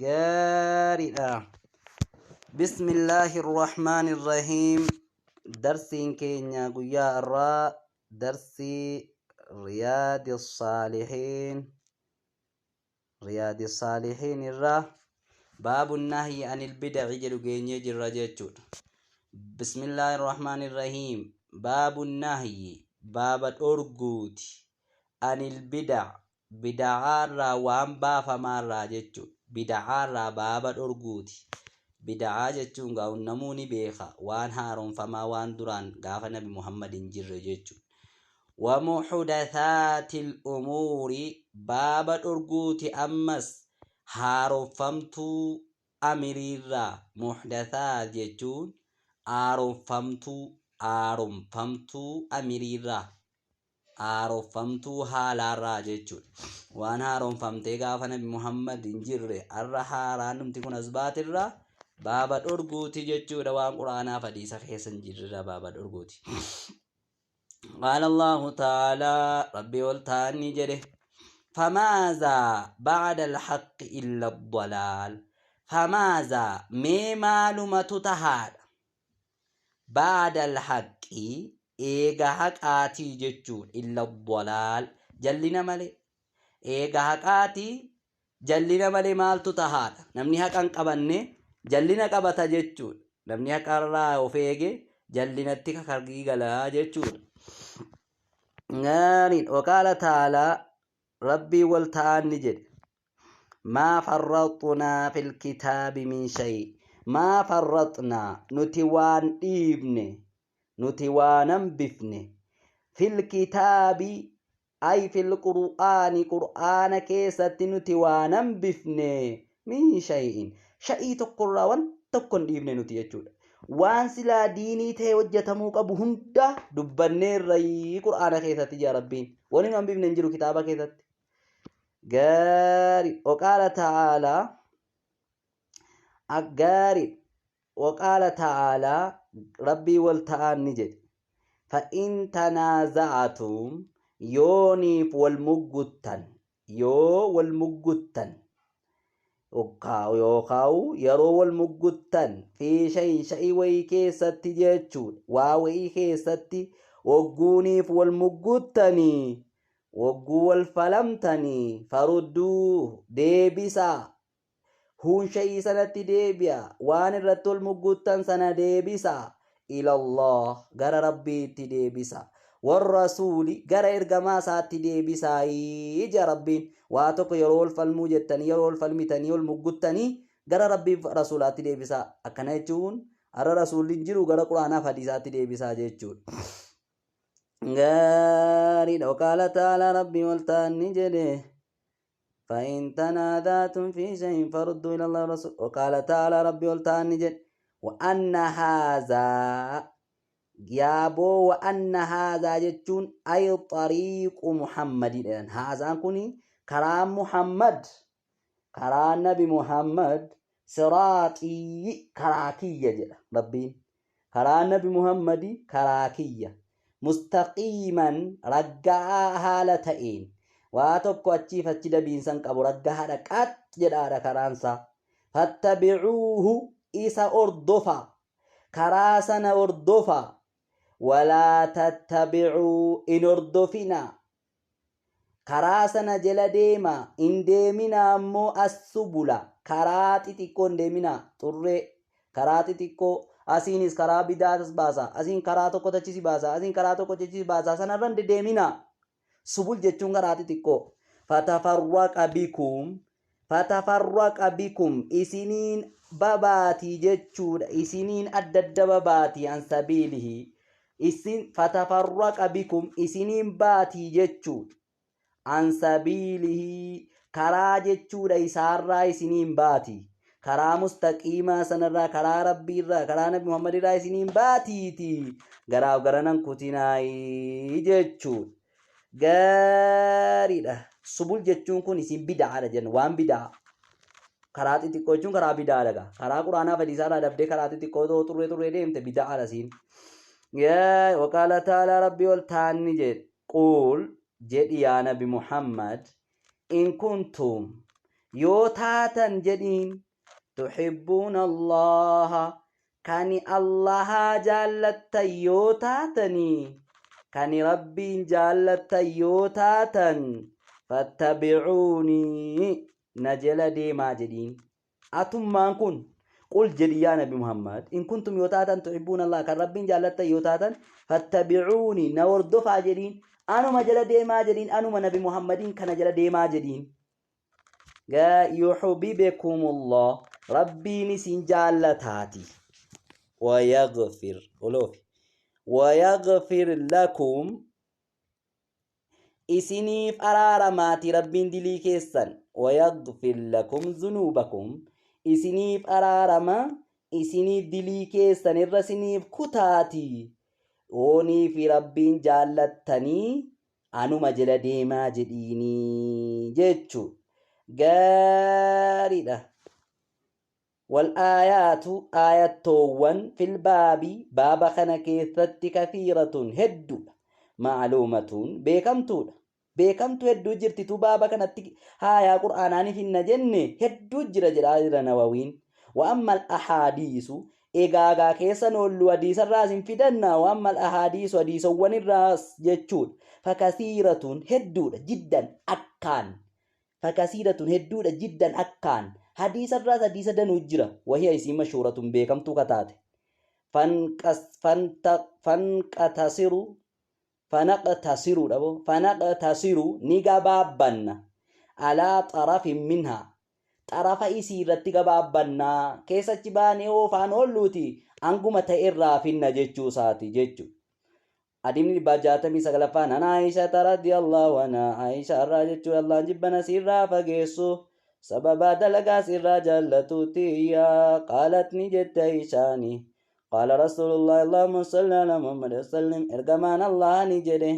gaariidha. Bismillaahi irrahmaani irrahiim. Darsiin keenya guyyaa irraa darsii riyaadi saalihiin irraa baabu nahyi anil bid'i jedhu geenyee jirra jechuudha. Bismillaahi irrahmaani irrahiim. Baabu nahyi baaba dhorguuti anil bid'aarraa waan baafamaarraa jechuudha. Bid'aarraa baaba dhorguuti. Bid'aa jechuun gaa'un namuu ni beeka waan haaromfamaa waan duraan gaafa nabi Muhammad hin jirre jechuudha. Wa muhdathaatil umuuri baaba dhorguuti ammas haaromfamtuu amiriirraa. Muhdathaat jechuun haaromfamtuu amiriirraa. Haaromfamtuu haalaarraa jechuudha. Waan haaromfamtee gaafa nabi Muhammad hin jirre arra haaraan numti kun as baatirraa baaba dhorguuti jechuudha. Waan quraanaaf hadiisa keessa hin jirre baaba dhorguuti. قال الله تعالى ربي والتاني جده فماذا بعد الحق إلا الضلال. فماذا معلومة تهاد بعد الحق إيغا حق آتي جتشون إلا الضلال جلنا ملي إيغا حق آتي جلنا ملي مال تهاد نمني حق أنقبني جلنا قبتا جتشون نمني حق أرى وفيغي جلنا تك خرقي غلا جتشون غارين. وقال تعالى ربي والتعالى جد ما فرطنا في الكتاب من شيء. ما فرطنا نتوان إبن نتوانا بفن في الكتاب أي في قرآن كيسة نتوانا بفن من شيء تقرى وان تكون إبن نتيجود waan silaa diinii ta'e hojjetamuu qabu hunda dubbanneerra qur'aana keessatti yaa rabbiin wani nu hambifne hin jiru kitaaba keessatti. Gaarii. Waqaala ta'aalaa rabbii wal ta'aan ni jedhe fa'in tanaaza'atum yooniif wal mugguttan yookaan yeroo wal mugguttan fi shay'ii wayii keessatti jechuudha. Waa wayii keessatti wagguuniif wal mugguttanii wagguu wal falamtanii farudduu deebisaa. Huun shay'ii sanatti deebi'a. Waan irratti wal mugguttan sana deebisaa. Ilallah gara rabbiitti deebisa. Warrasuuli gara ergamaa isaatti deebisaa ija rabbiin. Waa tokko yeroo wal falmuu jettanii yeroo wal falmitanii wal mugguttanii gara rabbii rasuulaatti deebisaa. Akkana jechuun har'a rasuulli jiru gara quraanaaf hadiisaatti deebisaa jechuudha. Gaariidha. Waqaala ta'aalaa rabbii wal ta'anii jedhe فإن تنازعتم في شيء فردوا إلى الله والرسول. وقال تعالى ربي wal ta'anii jedhe وأن هذا يابو وأن هذا جتون أي طريق محمد. هذا كوني كرام محمد كرام نبي محمد صراطي كراكية جل ربي كرام نبي محمد كراكية مستقيما رجع هالتين واتوكو أتشيف أتشيدا بينسان كابو رجع هالكات جل كرانسا فاتبعوه إيسا أردفا كراسنا أردفا ولا تتبعوا إن أردفنا كراسنا جل ديما إن ديمنا مو السبلا كراتي تكون ديمنا ترى كراتي تكو أسينيس كرا بداس باسا أسين كراتو كو تشيسي باسا أسين كراتو كو تشيسي باسا سنرن ديمنا سبل جتشون كراتي تكو فتفرق بكم إسنين باباتي جتشود إسنين أدد باباتي عن سبيله إسن فتفرق بكم إسنين باتي جتشود عن سبيله كرا جتشود إسارة إسنين باتي كرا مستقيمة سنرى كرا ربي را كرا نبي محمد را إسنين باتي تي غراو غرانان كتناي جتشود غاريدا سبول جتشون كون إسن بدعا جن وان بدعا karaati xiqqoo jechuun karaa bidaadha. Karaa quraanaa fadhiisaadhaa dabdee karaati xiqqoo turree deemte bidaadha siin. Waqaala ta'aalaa rabbii ol taanni jedhe quul jedhi yaa nabi Muhammad in kuntum يوتاتا جدين تحبون الله كان الله جالت يوتاتني كان ربي جالت يوتاتا فاتبعوني نجل ديما جدين أتم كن قل جدي يا نبي محمد إن كنتم يوتاتا تحبون الله كان ربي جالت يوتاتا فاتبعوني نوردف جدين أنا مجل ديما جدين أنا نبي محمد كان جل ديما جدين يحببكم الله ربي نسين جالتاتي ويغفر لكم إسنيف أرارماتي ربين دلي كيسان ويغفر لكم ذنوبكم إسنيف أرارما إسنيف دلي كيسان الرسنيف كتاتي وني في ربين جالتني أنو مجل ديما جديني جيتشو غاريدا والآيات آياتوان في الباب بابا خنا كيثت كثيرة هدو معلومة بيكمتو هدو جرتي بابا كانت هايا قرآناني في النجن هدو جرجر نووين وأما الأحاديث إيغاغا كيسا نولو حديث الراس فدنا وأما الأحاديث حديث وان الراس جتشود فكثيرة هدو جدا أكان فكثيرة هدو جدا أكان حديث الراس حديث دنوجرة وهي اسم مشهورة بكمتو كتات فنقتصر نقبابنا على طرف منها طرف إسيرة قبابنا كيسا جباني وفان أولوتي أنكم تئرى في النججو ساتي ججو أدمني باجاتمي سغلفان أنا عائشة رضي الله عنها عائشة الراججو الله جبنا سيرا فقيسو سببا دلقا سيرا جلتوتي قالت نجد عائشاني قال رسول الله اللهم صل على محمد وسلم ارغمان الله نجده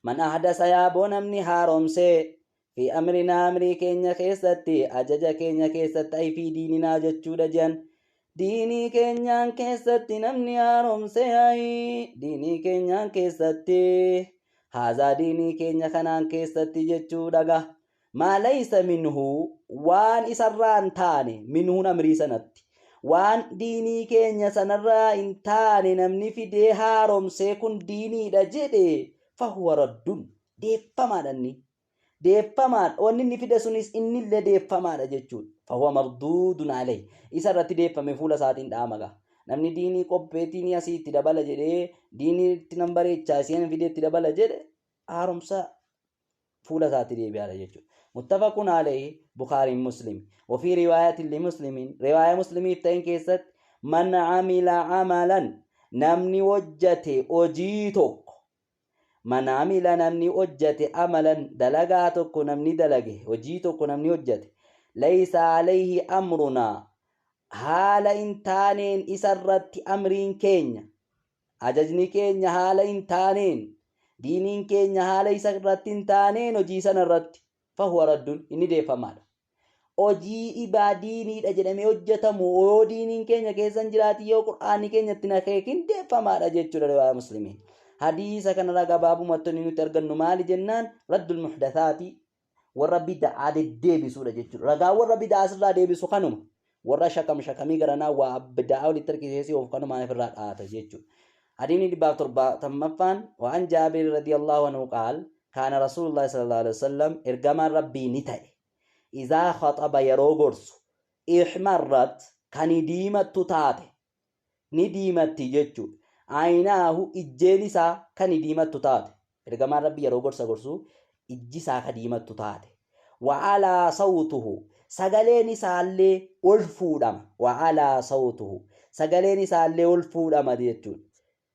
من أحدث يابون امني هارمسي في أمرنا أمري كينيا كيستي أجج كينيا كيستي أي في ديننا جتشود جن ديني كينيا كيستي نمني هارمسي أي ديني كينيا كيستي هذا ديني كينيا خنان كيستي جتشود ما ليس منه وان إسران تاني منه نمري سنتي وان ديني كينيا سنرى انتاني نمني في دي هارم سيكون ديني دا جدي فهو ردون ديفمان واني في دسونيس اني اللي ديفمان جتشون فهو مردود عليه إسرى ديفمان فولا ساتين دامغا نمني ديني قبتيني أسي تدبال جدي ديني تنمبري چاسيان في دي تدبال جدي هارم سا فولا ساتي دي بيالا جتشون متفق عليه بخاري مسلم وفي رواية لمسلم رواية مسلمي تين كيست من عمل عملا نمني وجته أجيتك من عمل نمني وجته عملا دلقاتك نمني دلقه وجيتك نمني وجته ليس عليه أمرنا حال انتانين إسرت أمرين كينيا أججني كينيا حال انتانين دينين كينيا حال إسرت انتانين وجيسان الرت فهو رد إني ديفمان hojii ibaadiiniidha jedhamee hojjetamu yoo diiniin keenya keessan jiraati yoo qur'aanni keenyatti nakeekin deeffamaadha jechuudha riwaayaa muslimiin. Hadiisa kanarraa gabaabumatti nuti argannu maali jennaan raddul muhdathaati warra bid'aa deddeebisuudha jechuudha. Ragaa warra bid'aa asirraa deebisu kanuma warra shakamii garanaa waa bid'aa walitti harkiseesii of kanuma ofirraa dhaata jechuudha. Hadiisni 170 waan Jaabir radiyallahu anhu qaal kaana rasuulullaahi sallallahu alaihi wasallam ergamaan rabbii ni ta'e. إذا خطب يروغرس إحمرت كان ديمت تاتي نديمت تججو عيناه إجلسا كان ديمت تاتي إرغم ربي يروغرس غرسو إجسا كديمت تاتي وعلى صوته سغلين سالي والفودم وعلى صوته سغلين سالي والفودم ديجو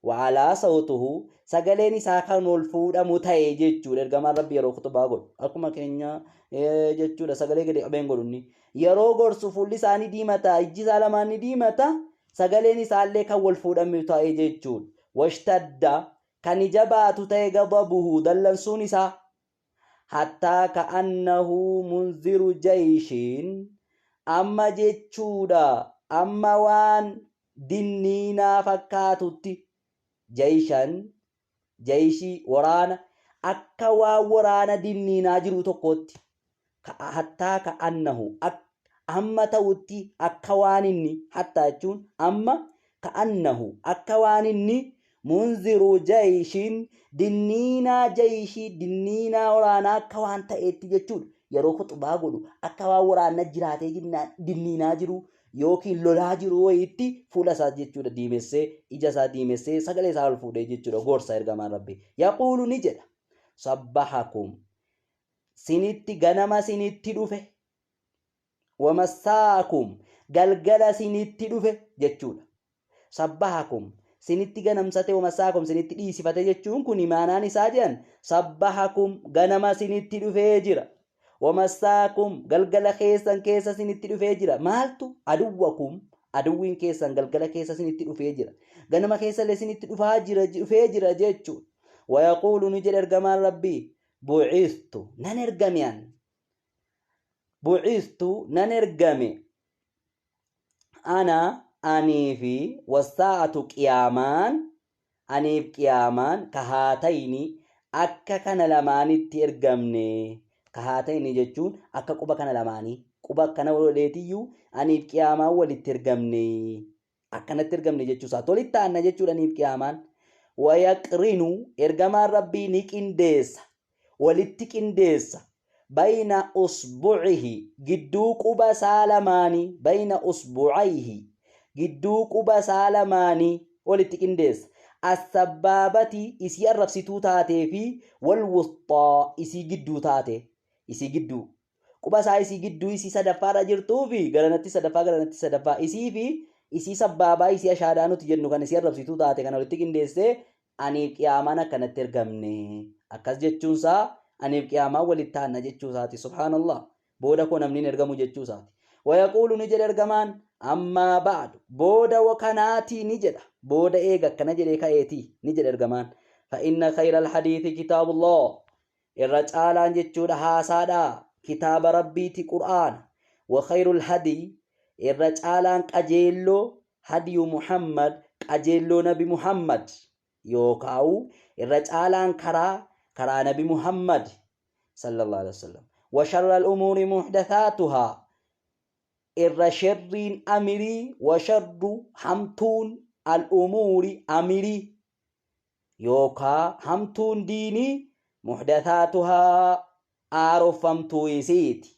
وعلى صوته سغلين ساكن والفودم تايججو إرغم ربي يروغرس باغول أكما كينيا jechuudha sagalee gadi qabeen godhunni yeroo gorsu fuulli isaanii diimata ijji isaa lamaan ni diimata sagaleen isaallee kan wal fuudhame ta'e jechuudha washtadda kan jabaatu ta'e gababuhu dallansuun isaa hattaa ka'annahu munziru jayshin amma jechuudha amma waan dinniinaa fakkaatutti jayshan jayshii waraana akka waan waraana dinniinaa jiru tokkotti hattaa ka'annahu amma ta'utti akka waan inni hattaa jechuun amma ka'annahu akka waan inni munziru jayshin dinniinaa jayshii dinniinaa waraanaa akka waan ta'eetti jechuudha. Yeroo khuxbaa godhu akka waan waraana jiraatee dinniinaa jiru yookiin lolaa jiru wayiitti fuula isaa jechuudha diimessee ija isaa diimessee sagalee isaa ol fuudhee jechuudha gorsa ergamaan rabbii. Yaquulu ni jedha sabbahakum sinitti ganama sinitti dhufe wamassaakum galgala sinitti dhufe jechuudha. Sabbahakum sinitti ganamsate wamassaakum sinitti dhiisifate jechuun kun maanaan isaa jedhan sabbahakum ganama sinitti dhufee jira. Wamassaakum galgala keessan keessa sinitti dhufee jira. Maaltu aduwwakum aduwwiin keessan galgala keessa sinitti dhufee jira. Ganama keessa illee sinitti dhufee jira jechuudha. Wayaquulu ni jedha ergamaan rabbii bu'istu nan ergame an bu'istu nan ergame ana anii fi wasaa'atu qiyaamaan aniif qiyaamaan kahaatayni akka kana lamaanitti ergamne. Kahaatayni jechuun akka quba kana lamaanii quba akkana waleetiyyuu aniif qiyaamaan walitti ergamne akkanatti ergamne jechuusaa tolitti aanna jechuudha. Aniif qiyaamaan wayaqrinu ergamaan rabbii ni qindeessa walitti qindeessa bayna usbu'ihi gidduu quba isaa lamaanii bayna usbu'ayhi gidduu quba isaa lamaanii walitti qindeessa. As-sabbaabati isii arrabsituu taatee fi wal wusxaa isii gidduu taate isii gidduu quba isaa isii gidduu isii sadaffaarra jirtuu fi garanatti sadaffaa isii fi isii sabbaabaa isii ashaadaa nuti jennu kan isii arrabsituu taate kana walitti qindeessee aniif qiyaamaan akkanatti ergamne akkas jechuunsaa aniif qiyaamaan walitti aanna jechuusaati. Subhaanallah booda koo namni ergamu jechuusaati. Wayaquulu ni jedha ergamaan ammaa ba'adu booda wakanaatii ni jedha booda eega akkana jedhee ka'eetii ni jedha ergamaan fa'inna khayra alhadiithi kitaabullah irra caalaan jechuudha haasaadha kitaaba rabbiiti qur'aana wa khayrul hadii irra caalaan qajeelloo hadiyu muhammad qajeelloo nabi muhammad yookaa'u irra caalaan karaa nabi muhammad sallallahu alaihi wasallam wa sharral umuuri muhdathaatuhaa irra sharriin amirii wa sharru hamtuun al-umuuri amirii yookaa hamtuun diinii muhdathaatuhaa aarofamtuu isiiti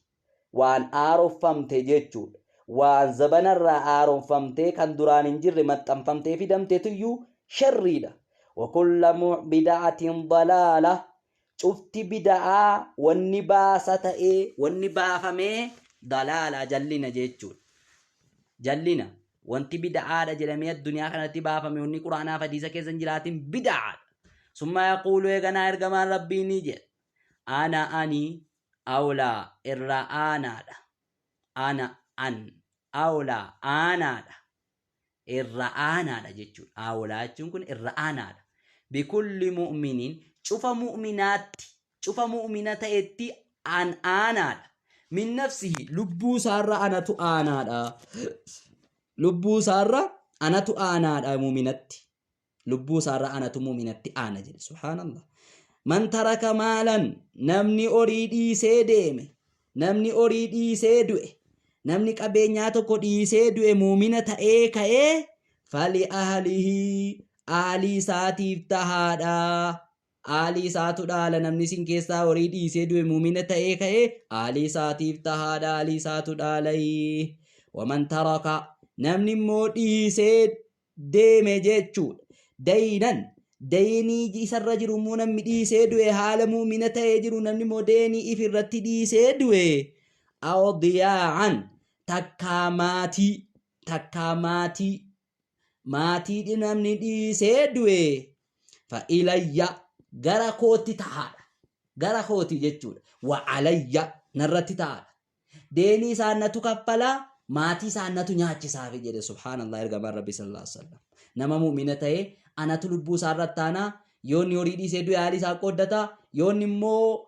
waan aarofamte jechuudha. Waan zabanarraa aarofamtee kan duraan hin jirre maxxanfamtee fidamteetuyyuu sharriidha. Wa kullu bid'atin dalaala cufti bid'aa wanni baasa ta'ee wanni baafamee dalaala jallina jechuudha. Jallina wanti bid'aadha jedhamee addunyaa kanatti baafame wanni quraanaa fi hadiisa keessa hin jiraatin bid'aadha. Summa yaquulu eeganaa ergamaan rabbii ni jedha ana ani awlaa irra aanaadha ana an awlaa aanaadha irra aanaadha jechuudha. Awlaa jechuun kun irra aanaadha. Bikulli mu'minin cufa mu'minaatti cufa mu'mina ta'etti an aanaadha. Min nafsihi lubbuu isaarra anatu aanaadha. Lubbuu isaarra anatu aanaadha mu'minatti. Lubbuu isaarra anatu mu'minatti aana jedhe. Subhaanallah. Man taraka maalan namni horii dhiisee deeme namni horii dhiisee du'e namni qabeenyaa tokko dhiisee du'e mu'mina ta'ee ka'ee fali ahlihi aalii isaatiif tahaadha. Aalii isaatu dhaala namni sin keessaa horii dhiisee du'e mu'mina ta'ee ka'ee aalii isaatiif tahaadha. Aalii isaatu dhaalai. Waman taraka namni immoo dhiisee deeme jechuudha. Daynan daynii isarra jiru immoo namni dhiisee du'e haala mu'mina ta'ee jiru namni immoo daynii if irratti dhiisee du'e awdiyaa'an takkaa maatii namni dhiisee du'e fa ilayya gara kootti tahaadha. Gara kooti jechuudha. Wa alayya narratti tahaadha. Daynii isaannatu kaffalaa maatii isaannatu nyaachisaaf jedhe. Subhaanallah ergamaan rabbi sallallahu alaihi wasallam nama mu'mina ta'ee anatu lubbuu isaarratti aanaa yoonni horii dhiisee du'e haalii isaa qooddata yoonni immoo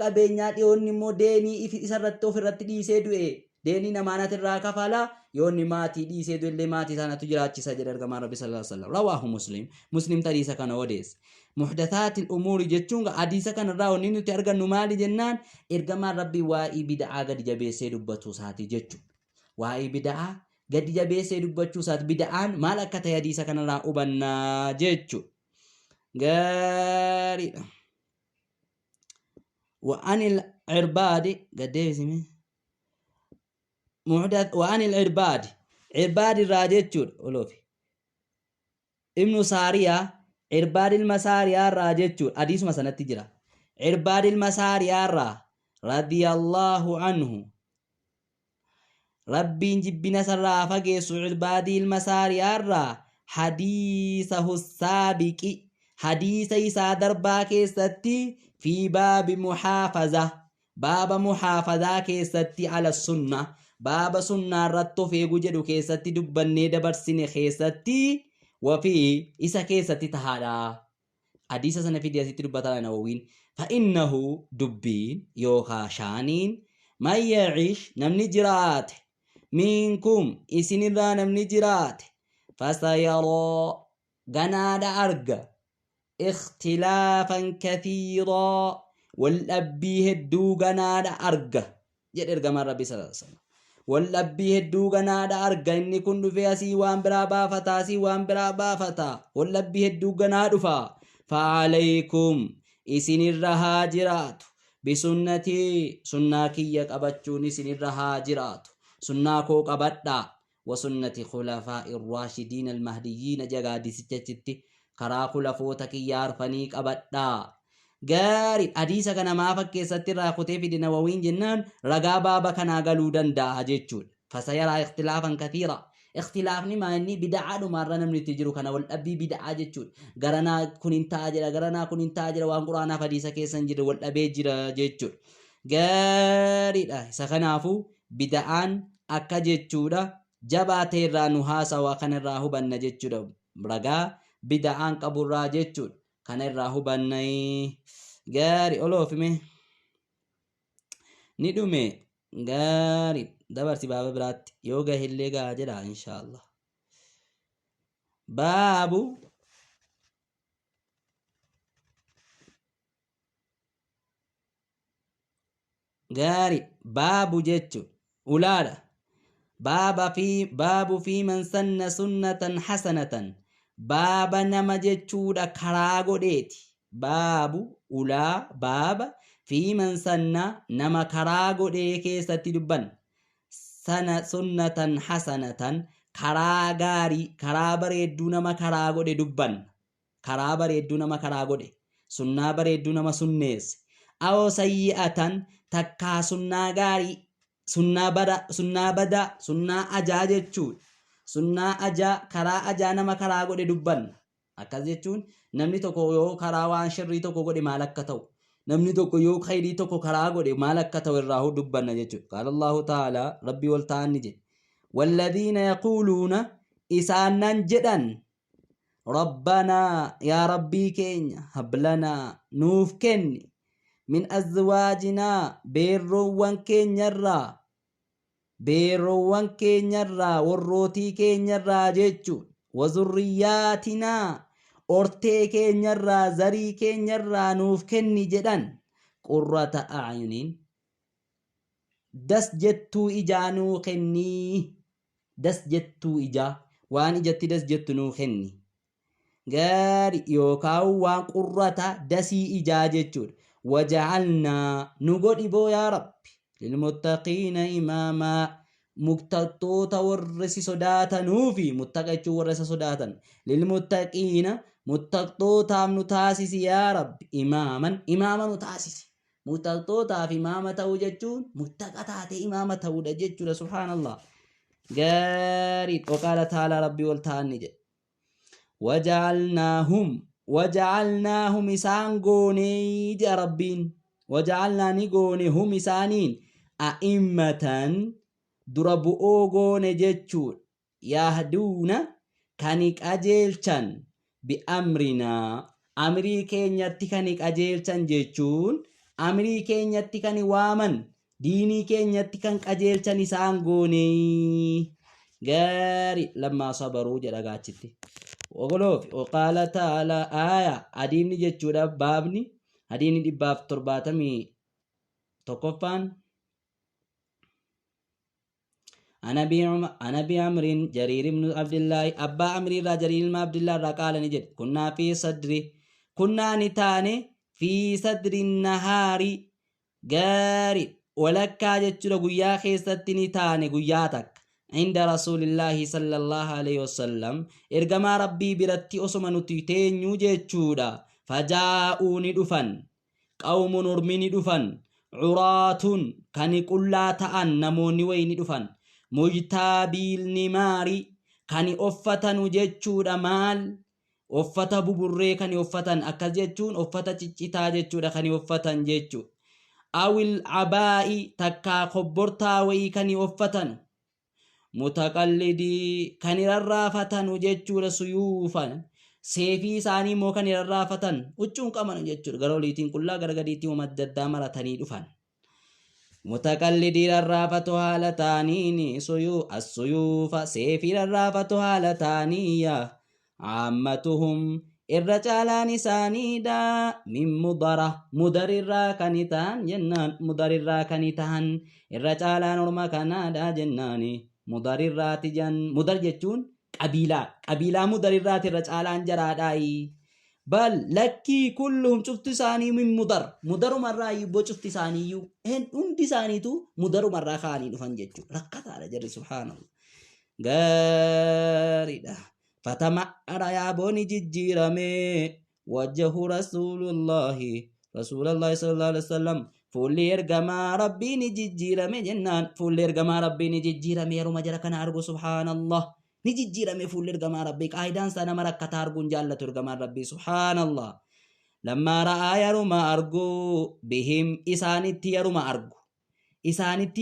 qabeenyaa dhiyoonni immoo daynii isarratti ofirratti dhiisee du'e deenii namaanatirraa kafala yoonni maatii dhiisee dullee maatii isaanatu jiraachisa jedha ergamaan rabbi sallallahu alaihi wasallam rawaahu muslim tariisa kana odeesse muhdathaatil umuuri jechuun hadiisa kanarraa wanni nuti argannu maali jennaan ergamaan rabbi waa'ee bid'aa gadi jabeessee dubbachuu isaati jechuudha waa'ee bid'aa gadi jabeessee dubbachuu isaati bid'aan maal akka ta'e hadiisa kanarraa hubannaa jechuudha gaariidha وعن العرباد قد اسمه محدث وعن العرباد عرباد الراجتشور ولوفي ابن سارية عرباد المسارية الراجتشور حديث مثلا تجرى عرباد المسارية رضي الله عنه ربي جبنا سرا فقيس عرباد المسارية حديثه السابق حديث إسا دربا كيستي في باب محافظة كيستي على السنة باب سنة رتو في جدو كيستي دبني دبرسين كيستي وفي إسا كيستي تهادا حديث سنة في دياسي تربطة نووين فإنه دبين يوخا شانين ما يعيش نمني جرات منكم إسن را نمني جرات فسيرى غنادا أرقى اختلافا كثيرا والأبي هدو غنادا أرقى جد إرقام ربي صلى الله عليه وسلم والأبي هدو غنادا أرقى إني كنت فيها سيوان برابا فتا والأبي هدو غنادا فا فعليكم إسن الرهاجرات بسنتي سناكيك أبتشون إسن الرهاجرات سناكو قبطا وسنة خلفاء الراشدين المهديين جغادي ستتتي karaa khulafoota kiyyaarfanii qabadhaa gaarii hadiisa kana maa fakkeessatti irraa kutee fide nawawiin jennaan ragaa baaba kanaa galuu danda'a jechuudha fasayaraa ikhtilaafan kathiira ikhtilaafni maa inni bid'aa dhumaarra namni itti jiru kana wal dhabbii bid'aa jechuudha garanaa kun hin ta'a jedha garanaa kun hin ta'a jedha waan quraanaaf hadiisa keessa hin jirre wal dhabee jira jechuudha gaariidha isa kanaafuu bid'aan akka jechuudha jabaatee irraa nu haasawaa kanarraa hubanna jechuudha ragaa bid'aan qaburraa jechuudha kana irraa hubannay gaari oloofime ni dhume gaari dabarsi baaba biraatti yoo gahillee gaa jedha inshaallah baabu gaari baabu jechuudha ulaadha baabu fi man sanna sunnatan hasanatan baaba nama jechuudha karaa godheeti baabu ulaa baaba fi man sanna nama karaa godhee keessatti dubban sana sunnatan hasanatan karaa gaarii karaa bareedduu nama karaa godhe dubban karaa bareedduu nama karaa godhe sunnaa bareedduu nama sunneesse awoo sayyi'atan takkaa sunnaa gaarii sunnaa bada sunnaa ajaa jechuudha sunnaa ajaa karaa ajaa nama karaa godhe dubban akkas jechuun namni tokko yoo karaa waan shirrii tokko godhe maal akka ta'u namni tokko yoo khayrii tokko karaa godhe maal akka ta'u irraa dubbanna jechuudha qaala Allahu ta'ala rabbi wal ta'anni jedhe walladhiina yaquuluuna isaanan jedhan rabbanaa yaa rabbii keenya hablanaa nuuf kenni min azwaajinaa beerroowwan keenyarraa warrootii keenyarraa jechuudha wazurriyaatinaa ortee keenyarraa zarii keenyarraa nuuf kenni jedhan qurrata a'yuniin das jettuu ijaa nuu kennii das jettuu ijaa waan ijatti das jettu nuu kenni gaari yookaan waan qurrata dasii ijaa jechuudha waja'alnaa nu godhi boo yaa rabbi للمتقين إماما متقطوتا ورسي صداتا نوفي متقجو ورسي صداتا للمتقين متقطوتا نتاسس يا رب إماما نتاسس متقطوتا في إمامة توججون متقطات إمامة توججون سبحان الله قاري وقال تعالى ربي والتاني وجعلناهم إسان قوني جا ربين وجعلنا نقوني هم إسانين أئمة دربؤو قوني جتشون يهدون كانيك أجيلشان بأمرنا أمريكين يتكانيك أجيلشان جتشون أمريكين يتكاني وامن diinii keenyatti kan qajeelchan isaan goone gaarii lammaa sabaruu jedha gaachitti ogoloof oqaala ta'ala aaya adiimni jechuudha baabni adiimni 171ffaan عن أبي عمرو جرير بن عبد الله أبا عمرو را جرير بن عبد الله را قال نجد كنا نتاني في صدر النهار غاري ولكا جتشو غيا خيستي نتاني غياتك عند رسول الله صلى الله عليه وسلم إرجما ربي برتي أسمن تيتين يوجتشودا فجاءوني دفن قوم نرمني دفن عرات كاني كلا تأن نموني ويني دفن mujtaabiil nimaari kan uffatan jechuudha maal uffata buburree kan uffatan akkas jechuun uffata ciccitaa jechuudha kan uffatan jechuudha awil abaa'i takka kobbortaa wayii kan uffatan mutaqallidii kan rarraafatan jechuudha suyuufan seefii isaanii moo kan rarraafatan huccuun qaban jechuudha garooliitiin qullaa gargadiitii umadda maratanii dhufan متقلدي الرافة هالتانيني السيوف سيفي الرافة هالتانية عامتهم الرجالان سانيدا من مدر الراكنتان جنان مدر الراكنتان الرجالان ورمكنادا جناني مدر الراتجان مدر جتون قبيلة مدر الرات الرجالان جراداي بل لكي كلهم شفت ثاني من مدر مرة يبو شفت ثاني يو هن ثاني تو مدر مرة خاني دفن جتشو ركض على جري سبحان الله غاريدا فتما يا بوني جيرامي وجه رسول الله صلى الله عليه وسلم فولي ارغما ربي نجيرامي جنان فولي ارغما ربي نجيرامي يرو مجرا كان ارغو سبحان الله نجيرامي فولي ارغما ربي قايدان سانا مركه تارغون جالة ارغما ربي سبحان الله لما رأى يرما ارغو بهم إسانيتي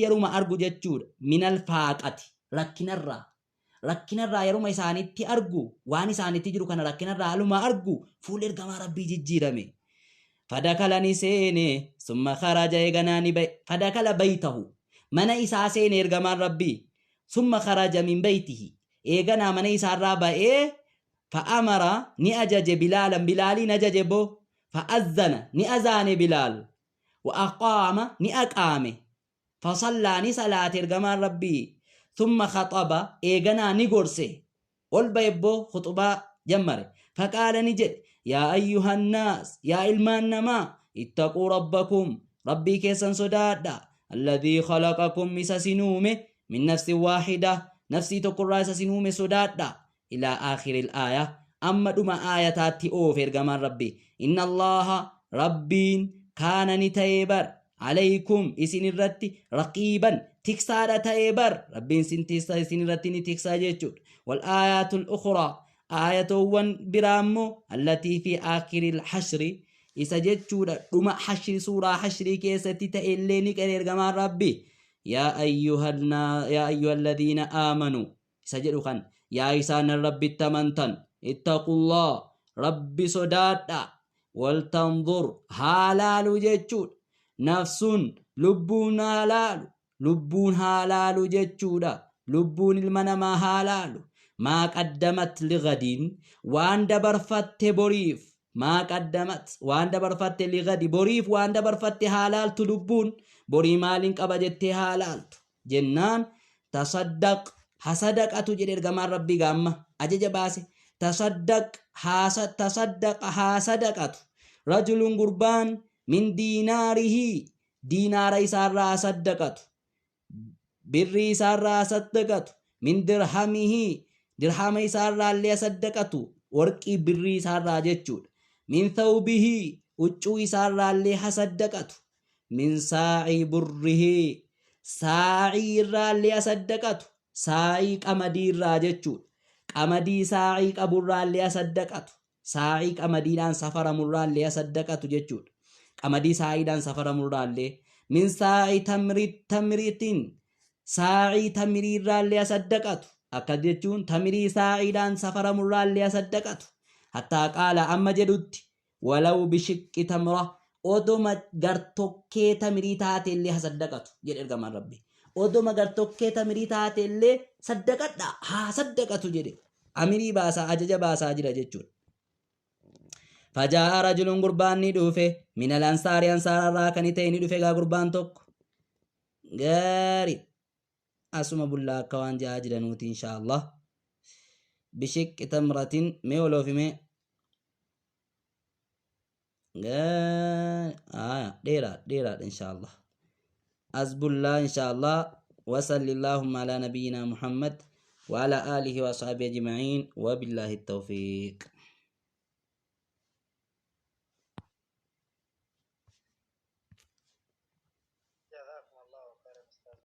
يرما ارغو جچور من الفاقات لكن الرا يرما إسانيتي ارغو وان إسانيتي جرو كان لكن الرا لما ارغو فولي ارغما ربي جيرامي فدخلني سيني ثم خرج يغناني فدخل بيته من إسا سيني ارغما ربي ثم خرج من بيته إيغنا من إسا الرابع فأمر نأجج بلالي نجج بو فأذن نأذان بلال وأقام نأقام فصلى نصلاة ارغمان ربي ثم خطب إيغنا نغرسي والبيبو خطبة جمر فقال نجد يا أيها الناس يا إلمان نما اتقوا ربكم ربي كيسان صدادا الذي خلقكم مساسنومه من نفس واحدة نفسي تقول سنومه صدادا إلى آخر الآية أما دما آياتات أوفر غمان ربي إن الله ربين كان نتيبر عليكم إسن الرتي رقيبا تكسارة تيبر ربين سنتيسا إسن الرتي نتكسا جيجور والآيات الأخرى آية برامو التي في آخر الحشر إسا جيجور دما حشر سورة حشر كيستي تأليني كرير غمان ربي يا أيها الذين آمنوا سجدوا خان يا إسان الرب التمنتن اتقوا الله ربي صدادا والتنظر حلال جچود نفس لبون حلال جچودا لبون المنما حلال ما قدمت لغدين وان دبرفت بوريف ما قدمت وان دبرفت لغد بوريف وان دبرفت حلال تلبون بوري مالين قبجت حلال جنان تصدق حصدق أتوجد إرغمان ربي غامة أجج باسي تصدق حصدق رجل قربان من ديناره دينار إسارة صدقت بري إسارة صدقت من درهمه درهم إسارة اللي صدقت ورقي بري إسارة جتشود من ثوبه وچو إسارة اللي حصدقت من ساعي بره ساعي اللي صدقت saa'ii qamadii irraa jechuudha. Qamadii saa'ii qaburraa illee saddaqatu. Saa'ii qamadiidhaan safaramurraa illee saddaqatu jechuudha. Qamadii saa'iidhaan safaramurraa illee min saa'ii tamriitiin saa'ii tamiriirraa illee saddaqatu. Akka jechuun tamirii saa'iidhaan safaramurraa illee saddaqatu. Hattaa qaala amma jedhutti walaw bishiqqi tamra odoma gartokkee tamirii taate illee saddaqatu jedhe ergamaan rabbi odoma gartokkee tamirii taate illee saddaqadha haa saddaqatu jedhe amirii baasaa ajaja baasaa jira jechuudha. فجاء رجل قربان ندوفه من الأنصار أنصار الراكن تين ندوفه قربان توك غاري أسمى بالله كوان جاء جلنوتي إن شاء الله بشك تمرة ميولو في مي ديرات إن شاء الله أزب الله إن شاء الله وصل اللهم على نبينا محمد وعلى آله وصحبه أجمعين وبالله التوفيق.